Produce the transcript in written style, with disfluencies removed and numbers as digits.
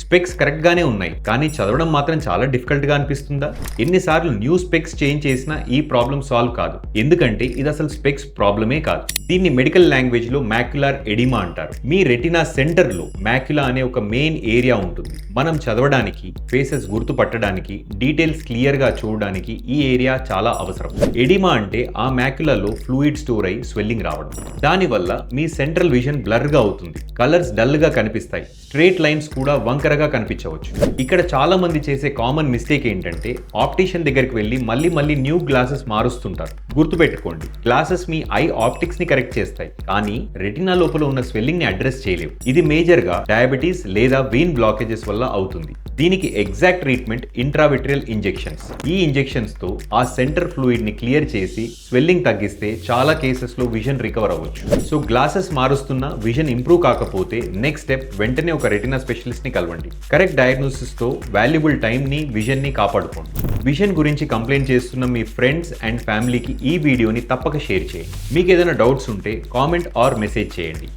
Specs correct గానే ఉన్నాయి, కానీ చదవడం మాత్రం చాలా డిఫికల్ట్ గా అనిపిస్తుందా? ఎన్నిసార్లు న్యూ స్పెక్స్ చేంజ్ చేసినా ఈ ప్రాబ్లం సాల్వ్ కాదు, ఎందుకంటే ఇది అసలు స్పెక్స్ ప్రాబ్లమే కాదు. దీన్ని మెడికల్ లాంగ్వేజ్ లో మ్యాక్యులార్ ఎడిమా అంటారు. మీ రెటినా సెంటర్ లో మ్యాక్యులా అనే ఒక మెయిన్ ఏరియా ఉంటుంది. మనం చదవడానికి, ఫేసెస్ గుర్తుపట్టడానికి, డీటెయిల్స్ క్లియర్ గా చూడడానికి ఈ ఏరియా చాలా అవసరం. ఎడిమా అంటే ఆ మ్యాక్యులాలో ఫ్లూయిడ్ స్టోర్ అయి స్వెల్లింగ్ రావడం. దానివల్ల మీ సెంట్రల్ విజన్ బ్లర్ గా అవుతుంది, కలర్స్ డల్ గా కనిపిస్తాయి, స్ట్రేట్ లైన్స్ కూడా వంకరగా కనిపించవచ్చు. ఇక్కడ చాలా మంది చేసే కామన్ మిస్టేక్ ఏంటంటే ఆప్టిషియన్ దగ్గరికి వెళ్ళి మళ్ళీ న్యూ గ్లాసెస్ మారుస్తుంటారు. గుర్తుపెట్టుకోండి, గ్లాసెస్ మీ ఐ ఆప్టిక్స్ ని కరెక్ట్ చేస్తాయి, కానీ రెటినా లోపల ఉన్న స్వెల్లింగ్ ని అడ్రస్ చేయలేవు. ఇది మేజర్ గా డయాబెటీస్ లేదా వెయిన్ బ్లాకేజెస్ వల్ల అవుతుంది. దీనికి ఎగ్జాక్ట్ ట్రీట్మెంట్ ఇంట్రావిట్రియల్ ఇంజెక్షన్స్. ఈ ఇంజెక్షన్స్ తో ఆ సెంటర్ ఫ్లూయిడ్ ని క్లియర్ చేసి స్వెల్లింగ్ తగ్గిస్తే చాలా కేసెస్ లో విజన్ రికవర్ అవ్వచ్చు. సో గ్లాసెస్ మారుస్తున్నా విజన్ ఇంప్రూవ్ కాకపోతే నెక్స్ట్ స్టెప్ వెంటనే ఒక రెటినా స్పెషలిస్ట్ ని కలవండి. కరెక్ట్ డయాగ్నోసిస్ తో వాల్యుబుల్ టైం ని, విజన్ ని కాపాడుకోండి. విజన్ గురించి కంప్లైంట్ చేస్తున్న మీ ఫ్రెండ్స్ అండ్ ఫ్యామిలీకి ఈ వీడియోని తప్పక షేర్ చేయండి. మీకు ఏదైనా డౌట్స్ ఉంటే కామెంట్ ఆర్ మెసేజ్ చేయండి.